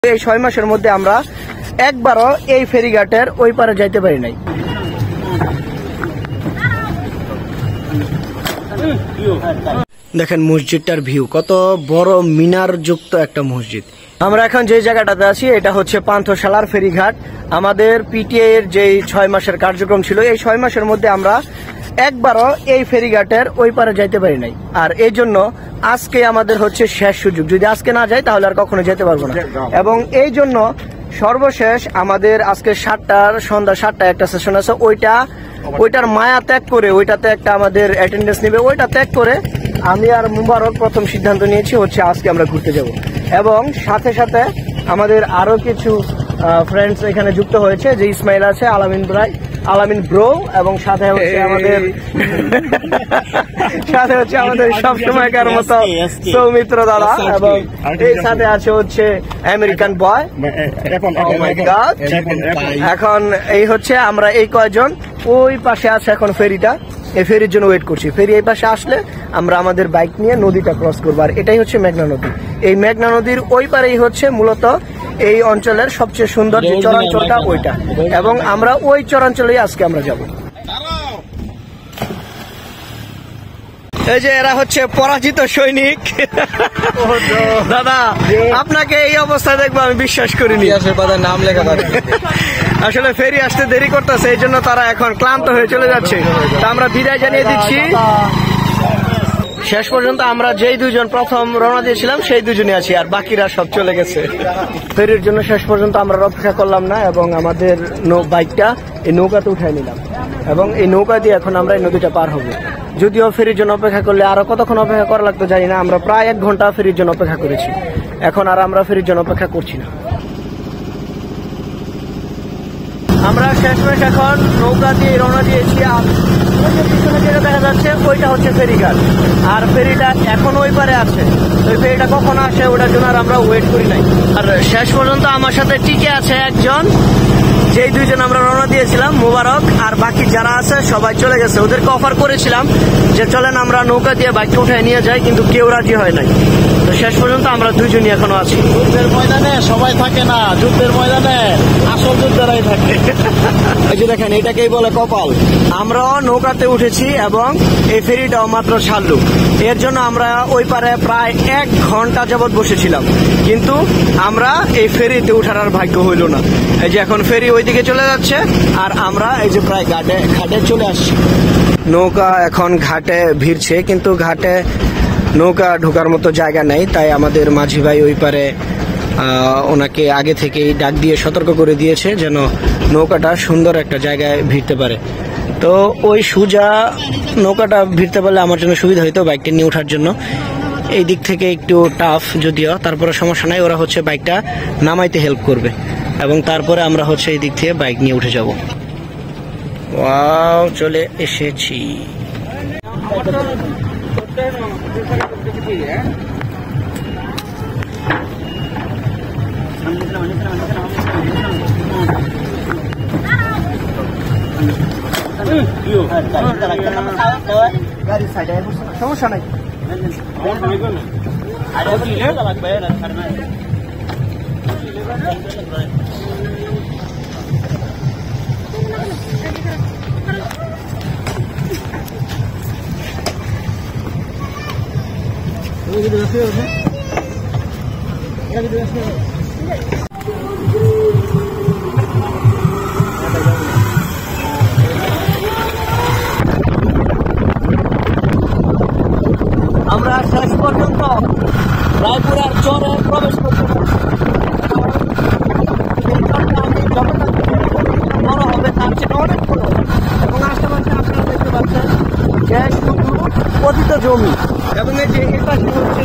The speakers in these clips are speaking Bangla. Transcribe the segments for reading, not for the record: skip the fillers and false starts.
এই 6 মাসের মধ্যে আমরা একবারও এই ফেরিঘাটের ওই পারে যাইতে পারি নাই। দেখেন মসজিদটার ভিউ, কত বড় মিনার যুক্ত একটা মসজিদ। আমরা এখন যে জায়গাটাতে আছি এটা হচ্ছে পান্থশালার ফেরিঘাট। আমাদের পিটিএ এর যে 6 মাসের কার্যক্রম ছিল, এই 6 মাসের মধ্যে আমরা একবারও এই ফেরিঘাটের ওই পারে যাইতে পারি নাই। আর এই জন্য আজকে আমাদের হচ্ছে শেষ সুযোগ, যদি আজকে না যাই তাহলে আর কখনো যেতে পারবো না। এবং এই জন্য সর্বশেষ আমাদের আজকে সন্ধ্যা 7টায় একটা সেশন আছে, ওইটার মায়া ত্যাগ করে, ওইটাতে একটা আমাদের অ্যাটেন্ডেন্স নেবে, ওইটা ত্যাগ করে আমি আর মুবারক প্রথম সিদ্ধান্ত নিয়েছি হচ্ছে আজকে আমরা ঘুরতে যাব। এবং সাথে সাথে আমাদের আরো কিছু ফ্রেন্ডস এখানে যুক্ত হয়েছে, যে ইসমাইল আছে, আলামিন ব্রো, এবং সাথে হচ্ছে আমাদের সবসময়কার মতো সৌমিত্র দাদা, এবং এই সাথে আছে হচ্ছে আমেরিকান বয়। এখন এই হচ্ছে আমরা এই কয়জন, ওই পাশে আছে এখন ফেরিটা, এই ফেরির জন্য ওয়েট করছি। ফেরি এই পাশে আসলে আমরা আমাদের বাইক নিয়ে নদীটা ক্রস করবো। আর এটাই হচ্ছে মেঘনা নদী। এই মেঘনা নদীর ওই পারেই হচ্ছে মূলত এই অঞ্চলের সবচেয়ে সুন্দর যে চরাঞ্চলটা ওইটা, এবং আমরা ওই চরাঞ্চলেই আজকে আমরা যাব। এই যে এরা হচ্ছে পরাজিত সৈনিক। দাদা, আপনাকে এই অবস্থা দেখবো আমি বিশ্বাস করিনি। নাম লেখা আসলে ফেরি আসতে দেরি করতেছে, এই জন্য তারা এখন ক্লান্ত হয়ে চলে যাচ্ছে। তা আমরা বিদায় জানিয়ে দিচ্ছি। শেষ পর্যন্ত আমরা যেই দুজন প্রথম রওনা দিয়েছিলাম সেই দুজনই আছি, আর বাকিরা সব চলে গেছে। ফেরির জন্য শেষ পর্যন্ত আমরা অপেক্ষা করলাম না, এবং আমাদের বাইকটা এই নৌকাতে উঠাই নিলাম, এবং এই নৌকা দিয়ে এখন আমরা এই নদীটা পার হবো। যদিও ফেরির জন্য অপেক্ষা করলে আরো কতক্ষণ অপেক্ষা করা লাগতো জানি না, আমরা প্রায় 1 ঘন্টা ফেরির জন্য অপেক্ষা করেছি। এখন আর আমরা ফেরির জন্য অপেক্ষা করছি না। আমরা শেষমেশ এখন নৌকা দিয়ে রওনা দিয়েছি, আর ওই যে পিছনে যেটা দেখা যাচ্ছে ওইটা হচ্ছে ফেরিঘাট, আর ফেরিটা এখন ওই পারে আছে। ওই ফেরিটা কখন আসে ওটার জন্য আর আমরা ওয়েট করি নাই। আর শেষ পর্যন্ত আমার সাথে টিকে আছে একজন, যেই দুইজন আমরা রওনা দিয়েছিলাম, মুবারক, আর বাকি যারা আছে সবাই চলে গেছে। ওদেরকে অফার করেছিলাম যে চলেন আমরা নৌকা দিয়ে বাইকটা উঠায় নিয়ে যাই, কিন্তু কেউ রাজি হয় নাই। তো শেষ পর্যন্ত আমরা দুইজনই এখনো আছি। যুদ্ধের ময়দানে সবাই থাকে না, যুদ্ধের ময়দানে আসল যোদ্ধারাই থাকে। এই যে দেখেন, এটাকেই বলে কপাল। আমরাও নৌকাতে উঠেছি এবং এই ফেরিটাও মাত্র ছাড়লো। এর জন্য আমরা ওই পারে প্রায় 1 ঘন্টা যাবৎ বসেছিলাম, কিন্তু আমরা এই ফেরিতে উঠার আর ভাগ্য হইল না। এই যে এখন ফেরি ওইদিকে চলে যাচ্ছে, আর আমরা এই যে প্রায় ঘাটে চলে আসছি। নৌকা এখন ঘাটে ভিড়ছে, কিন্তু ঘাটে নৌকা ঢোকার মতো জায়গা নেই, তাই আমাদের মাঝি ভাই ওই পারে ওনাকে আগে থেকেই ডাক দিয়ে সতর্ক করে দিয়েছে যেন নৌকাটা সুন্দর একটা জায়গায় ভিড়তে পারে। তো ওই সুজা নৌকাটা ভিড়তে পারলে আমার জন্য সুবিধা হইতো বাইকটা নিয়ে ওঠার জন্য। এই দিক থেকে একটু টাফ যদিও, তারপরে সমস্যা নাই, ওরা হচ্ছে বাইকটা নামাইতে হেল্প করবে, এবং তারপরে আমরা হচ্ছে এই দিক থেকে বাইক নিয়ে উঠে যাব। ওয়াও, চলে এসেছি। সমস্যা নাই। আমরা শেষ পর্যন্ত রায়পুরার চরে প্রবেশ করতে বড় হবে, তার চেয়ে অনেক বড়, এবং আশেপাশে আপনারা দেখতে পাচ্ছেন যে শুধু পতিত জমি, এবং এই যে এই পাশে হচ্ছে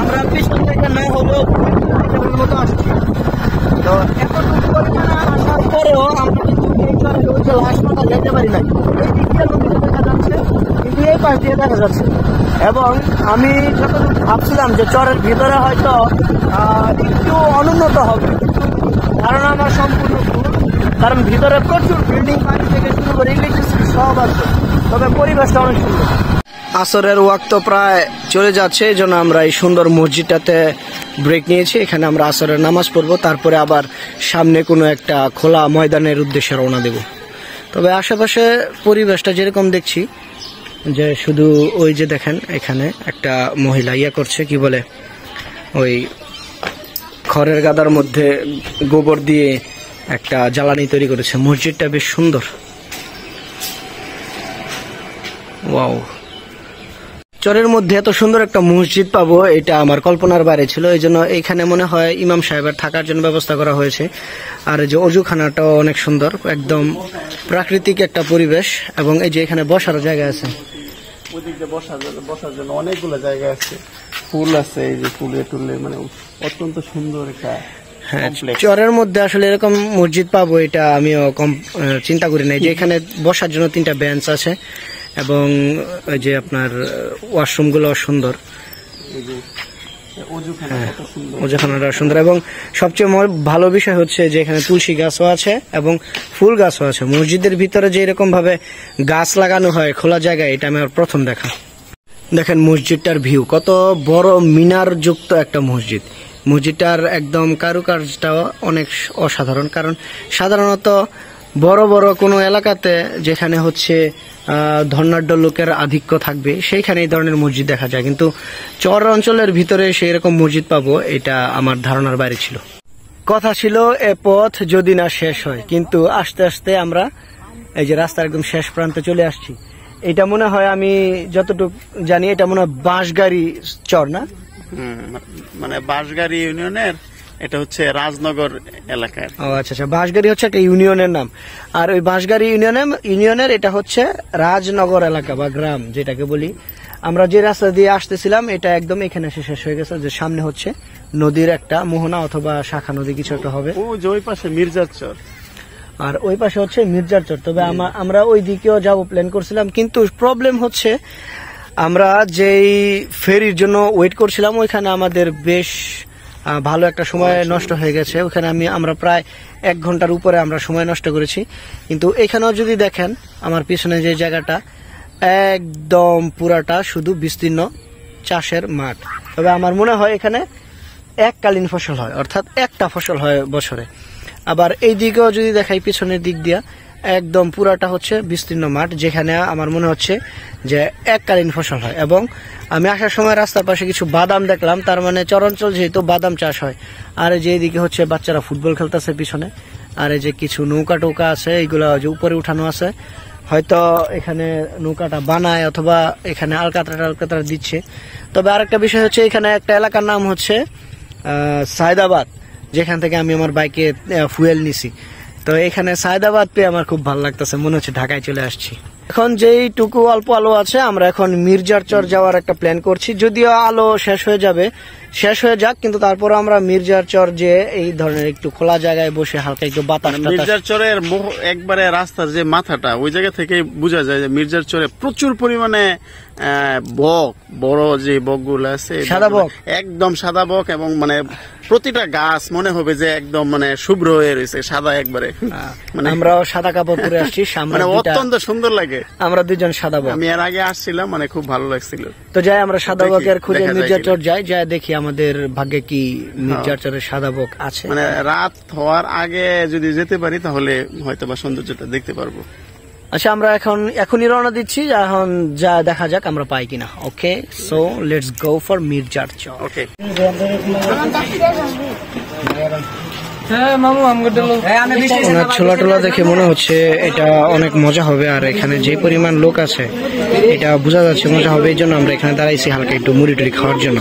আমরা পিছন থেকে না হলেও মতো আসছি। তো এতটুকু পরিমাণে আসার পরেও আমরা কিন্তু এই চরে হচ্ছে হাসপাতাল যেতে পারি না। এই দিক দিয়ে নদীতে দেখা যাচ্ছে, কিন্তু এই পাশ দিয়ে দেখা যাচ্ছে। এবং আমি যতটুকু ভাবছিলাম যে চরের ভিতরে হয়তো একটু অনুন্নত হবে, কারণ আমার সম্পূর্ণ ভুল। কারণ ভিতরে প্রচুর বিল্ডিং, বাড়ি থেকে শুরু করে ইলেকট্রিসিটি সব আছে, তবে পরিবেশটা অনেক সুন্দর। আসরের ওয়াক্ত প্রায় চলে যাচ্ছে, এই জন্য আমরা এই সুন্দর মসজিদটাতে ব্রেক নিয়েছি। এখানে আমরা আসরের নামাজ পড়বো, তারপরে আবার সামনে কোনো একটা খোলা ময়দানের উদ্দেশ্যে রওনা দেব। তবে আশেপাশে পরিবেশটা যেরকম দেখছি, যে শুধু ওই যে দেখেন এখানে একটা মহিলা করছে, কি বলে, ওই খড়ের গাদার মধ্যে গোবর দিয়ে একটা জ্বালানি তৈরি করেছে। মসজিদটা বেশ সুন্দর। ওয়াও, চরের মধ্যে এত সুন্দর একটা মসজিদ পাবো এটা আমার কল্পনার বাইরে ছিল। এই জন্য এইখানে মনে হয় ইমাম সাহেবের থাকার জন্য ব্যবস্থা করা হয়েছে। আর এই যে অজুখানাটাও অনেক সুন্দর, একদম প্রাকৃতিক একটা পরিবেশ। এবং এই যে এখানে বসার জায়গা আছে, ওদিকে বসার জন্য অনেকগুলো জায়গা আছে, ফুল আছে, এই যে ফুলে টুলে, মানে অত্যন্ত সুন্দর একটা। হ্যাঁ, চরের মধ্যে আসলে এরকম মসজিদ পাবো এটা আমিও কম চিন্তা করি নাই। যে এখানে বসার জন্য 3টা বেঞ্চ আছে এবং ওই যে আপনার ওয়াশরুম গুলো সুন্দর, ওজুখানাটা সুন্দর। এবং সবচেয়ে ভালো বিষয় হচ্ছে যে এখানে তুলসী গাছও আছে এবং ফুল গাছও আছে। মসজিদের ভিতরে যে এরকম ভাবে গাছ লাগানো হয় খোলা জায়গায়, এটা আমার প্রথম দেখা। দেখেন মসজিদটার ভিউ, কত বড় মিনার যুক্ত একটা মসজিদ। মসজিদটার একদম কারুকার্যটাও অনেক অসাধারণ, কারণ সাধারণত বড় বড় কোনো এলাকাতে যেখানে হচ্ছে ধনাঢ্য লোকের আধিক্য থাকবে সেইখানে এই ধরনের মসজিদ দেখা যায়, কিন্তু চর অঞ্চলের ভিতরে সেই রকম মসজিদ পাবো এটা আমার ধারণার বাইরে ছিল। কথা ছিল এ পথ যদি না শেষ হয়, কিন্তু আস্তে আস্তে আমরা এই যে রাস্তার একদম শেষ প্রান্তে চলে আসছি। এটা মনে হয়, আমি যতটুকু জানি, এটা মনে হয় বাঁশগাড়ি চর, না? মানে বাঁশগাড়ি ইউনিয়নের, এটা হচ্ছে রাজনগর এলাকার। ও আচ্ছা আচ্ছা, বাঁশগাড়ি হচ্ছে একটা ইউনিয়নের নাম, আর ওই বাঁশগাড়ি ইউনিয়নের এটা হচ্ছে রাজনগর এলাকা বা গ্রাম যেটাকে বলি। আমরা যে রাস্তা দিয়ে আসতেছিলাম এটা একদম এখানে শেষ হয়ে গেছে। যে সামনে হচ্ছে নদীর একটা মোহনা অথবা শাখা নদী কিছু একটা হবে, ও যে ওই পাশে মির্জার চর, আর ওই পাশে হচ্ছে মির্জার চর। তবে আমরা ওই দিকেও যাবো প্ল্যান করছিলাম, কিন্তু প্রবলেম হচ্ছে আমরা যেই ফেরির জন্য ওয়েট করছিলাম ওইখানে আমাদের বেশ ভালো একটা সময় নষ্ট হয়ে গেছে। ওখানে আমরা প্রায় 1 ঘন্টার উপরে আমরা সময় নষ্ট করেছি। কিন্তু এখানেও যদি দেখেন আমার পিছনে যে জায়গাটা একদম পুরাটা শুধু বিস্তীর্ণ চাষের মাঠ। তবে আমার মনে হয় এখানে এককালীন ফসল হয়, অর্থাৎ একটা ফসল হয় বছরে। আবার এই দিকেও যদি দেখাই পিছনের দিক দিয়া একদম পুরাটা হচ্ছে বিস্তীর্ণ মাঠ, যেখানে আমার মনে হচ্ছে যে এককালীন ফসল হয়। এবং আমি আসার সময় রাস্তার পাশে কিছু বাদাম দেখলাম, তার মানে চরাঞ্চল যেহেতু বাদাম চাষ হয়। আর যে এদিকে হচ্ছে বাচ্চারা ফুটবল খেলতেছে পিছনে, আর এই যে কিছু নৌকা টৌকা আছে, এইগুলো যে উপরে উঠানো আছে, হয়তো এখানে নৌকাটা বানায় অথবা এখানে আলকাতরা দিচ্ছে। তবে আরেকটা বিষয় হচ্ছে এখানে একটা এলাকার নাম হচ্ছে সায়দাবাদ, যেখান থেকে আমি আমার বাইকে ফুয়েল নিছি। তো এখানে সায়দাবাদ পেয়ে আমার খুব ভালো লাগতেছে, মনে হচ্ছে ঢাকায় চলে আসছি। এখন যেইটুকু অল্প আলো আছে, আমরা এখন মির্জার চর যাওয়ার একটা প্ল্যান করছি। যদিও আলো শেষ হয়ে যাক, কিন্তু তারপর আমরা মির্জার চর যে এই ধরনের একটু খোলা জায়গায় বসে হালকা একটু বাতাস। মির্জার চরের একবারে রাস্তার যে মাথাটা, ওই জায়গা থেকে বোঝা যায় যে মির্জার চরে প্রচুর পরিমাণে বক, বড় যে বকগুলো আছে, সাদা বক, একদম সাদা বক, এবং মানে প্রতিটা গাছ মনে হবে যে একদম মানে শুভ্র হয়ে রয়েছে, সাদা একবারে। মানে আমরাও সাদা কাপড় পরে আসছি, মানে অত্যন্ত সুন্দর লাগে। আমরা 2 জন সাদা বক, আমি এর আগে আসছিলাম, মানে খুব ভালো লাগছিল। তো যাই আমরা সাদা বকের খুঁজে মির্জার চর যাই, দেখি আমাদের ভাগ্যে কি মির্জার চরের সাদা বক আছে। মানে রাত হওয়ার আগে যদি যেতে পারি তাহলে হয়তো বা সৌন্দর্যটা দেখতে পারবো। আচ্ছা, আমরা এখনই রওনা দিচ্ছি, এখন যা দেখা যাক আমরা পাই কিনা। Okay, so let's go for মির্জার চর। ওকে, ছোলা টোলা দেখে মনে হচ্ছে এটা অনেক মজা হবে, আর এখানে যে পরিমাণ লোক আছে এটা বোঝা যাচ্ছে মজা হবে। এই জন্য আমরা এখানে দাঁড়াইছি হালকা একটু মুড়ি টুড়ি খাওয়ার জন্য।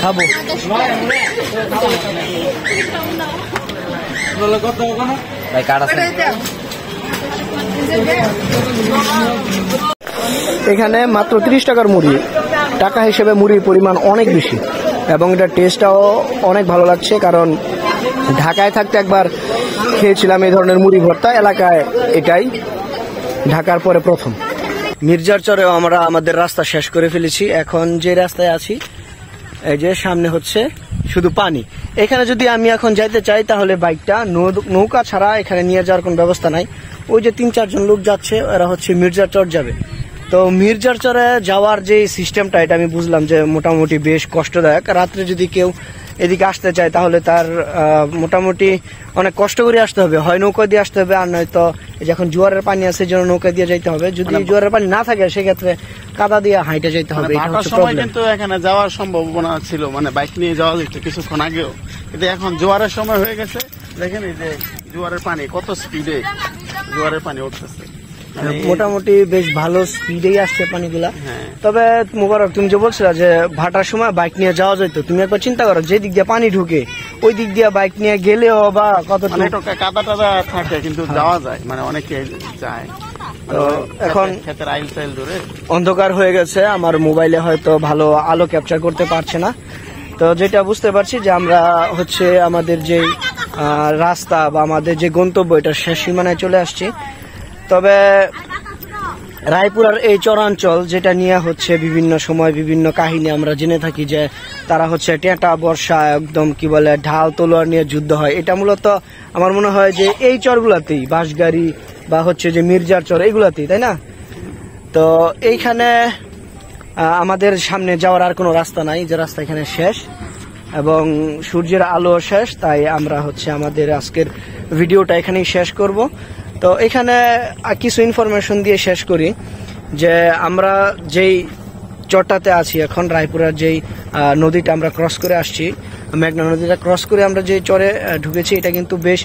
খাবো এখানে মাত্র 30 টাকার মুড়ি, টাকা হিসেবে মুড়ির পরিমাণ অনেক বেশি এবং এটার টেস্টটাও অনেক ভালো লাগছে। কারণ ঢাকায় থাকতে একবার খেয়েছিলাম এই ধরনের মুড়ি ভর্তা, এলাকায় এটাই ঢাকার পরে প্রথম। মির্জার চরেও আমরা আমাদের রাস্তা শেষ করে ফেলেছি। এখন যে রাস্তায় আছি এই যে সামনে হচ্ছে শুধু পানি। এখানে যদি আমি এখন যাইতে চাই তাহলে বাইকটা নৌকা ছাড়া এখানে নিয়ে যাওয়ার কোনো ব্যবস্থা নাই। ওই যে 3-4 জন লোক যাচ্ছে, এরা হচ্ছে মির্জার চর যাবে। তো মির্জার চরে যাওয়ার যে সিস্টেমটা এটা আমি বুঝলাম যে মোটামুটি বেশ কষ্টদায়ক। রাত্রে যদি কেউ এদিকে আসতে চায় তাহলে তার মোটামুটি অনেক কষ্ট করে আসতে হবে, হয় নৌকা দিয়ে আসতে হবে, আর নয়তো যখন জোয়ারের পানি আছে যেন নৌকা দিয়ে যাইতে হবে। যদি জোয়ারের পানি না থাকে সেক্ষেত্রে কাদা দিয়ে হাইটে যাইতে হবে। এটা হচ্ছে প্রবলেম। কিন্তু এখানে যাওয়ার সম্ভাবনা ছিল, মানে বাইক নিয়ে যাওয়া যেত কিছুক্ষণ আগেও, কিন্তু এখন জোয়ারের সময় হয়ে গেছে। দেখেন এই যে জোয়ারের পানি কত স্পিডে জোয়ারের পানি উঠতেছে, মোটামুটি বেশ ভালো স্পিডেই আসছে পানিগুলা। তবে মোবারক, তুমি যে বলছিলা যে ভাটার সময় বাইক নিয়ে যাওয়া যেত, তুমি একবার চিন্তা করো যে দিক দিয়ে পানি ঢুকে ওই দিক দিয়ে বাইক নিয়ে গেলেও বা কত কাদা টাদা থাকে কিন্তু যাওয়া যায়, মানে অনেকে যায়। তো এখন ক্ষেতের আইল টাইল ধরে অন্ধকার হয়ে গেছে, আমার মোবাইলে হয়তো ভালো আলো ক্যাপচার করতে পারছে না। তো যেটা বুঝতে পারছি যে আমরা হচ্ছে আমাদের যে রাস্তা বা আমাদের যে গন্তব্য এটা শেষ সীমানায় চলে আসছি। তবে রায়পুরার এই চরাঞ্চল যেটা নিয়ে হচ্ছে বিভিন্ন সময় বিভিন্ন কাহিনী আমরা জেনে থাকি যে তারা হচ্ছে টেঁটা বর্ষা একদম কি বলে ঢাল তলোয়ার নিয়ে যুদ্ধ হয়, এটা মূলত আমার মনে হয় যে এই চরগুলাতেই, বাঁশগাড়ি বা হচ্ছে যে মির্জার চর এইগুলাতেই, তাই না? তো এইখানে আমাদের সামনে যাওয়ার আর কোনো রাস্তা নাই, যে রাস্তা এখানে শেষ এবং সূর্যের আলো শেষ। তাই আমরা হচ্ছে আমাদের আজকের ভিডিওটা এখানেই শেষ করব। তো এখানে কিছু ইনফরমেশন দিয়ে শেষ করি যে আমরা যেই চরটাতে আছি এখন, রায়পুরার যেই নদীটা আমরা ক্রস করে আসছি, মেঘনা নদীটা ক্রস করে আমরা যে চরে ঢুকেছি, এটা কিন্তু বেশ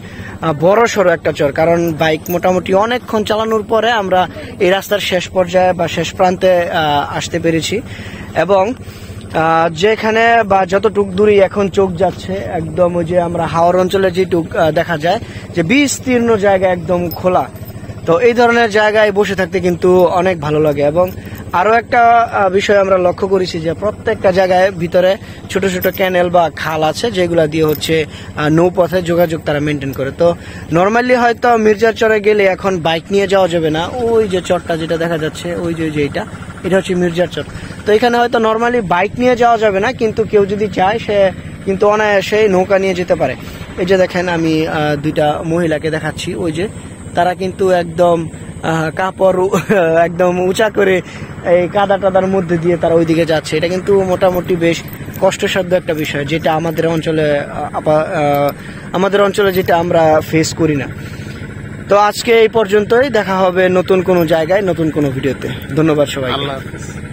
বড় সড়ো একটা চর। কারণ বাইক মোটামুটি অনেকক্ষণ চালানোর পরে আমরা এই রাস্তার শেষ পর্যায়ে বা শেষ প্রান্তে আসতে পেরেছি। এবং যেখানে বা যতটুক দূরে এখন চোখ যাচ্ছে একদম ওই যে আমরা হাওর অঞ্চলে যেটুক দেখা যায় যে বিস্তীর্ণ জায়গা একদম খোলা। তো এই ধরনের জায়গায় বসে থাকতে কিন্তু অনেক ভালো লাগে। এবং আরো একটা বিষয় আমরা লক্ষ্য করেছি যে প্রত্যেকটা জায়গায় ভিতরে ছোট ছোট ক্যানেল বা খাল আছে, যেগুলা দিয়ে হচ্ছে নৌপথে যোগাযোগ তারা মেনটেন করে। তো নর্মালি হয়তো মির্জার চরে গেলে এখন বাইক নিয়ে যাওয়া যাবে না। ওই যে চরটা যেটা দেখা যাচ্ছে, ওই যে এটা হচ্ছে মির্জার চর। তো এখানে হয়তো নর্মালি বাইক নিয়ে যাওয়া যাবে না, কিন্তু কেউ যদি চায় সে কিন্তু অনায়াসে নৌকা নিয়ে যেতে পারে। এই যে দেখেন আমি দুইটা মহিলাকে দেখাচ্ছি, ওই যে তারা কিন্তু একদম কাপড় একদম উঁচা করে এই কাদা টাদার মধ্যে দিয়ে তারা ওইদিকে যাচ্ছে। এটা কিন্তু মোটামুটি বেশ কষ্টসাধ্য একটা বিষয়, যেটা আমাদের অঞ্চলে যেটা আমরা ফেস করি না। তো আজকে এই পর্যন্তই, দেখা হবে নতুন কোনো জায়গায় নতুন কোনো ভিডিওতে। ধন্যবাদ সবাই, আল্লাহ হাফেজ।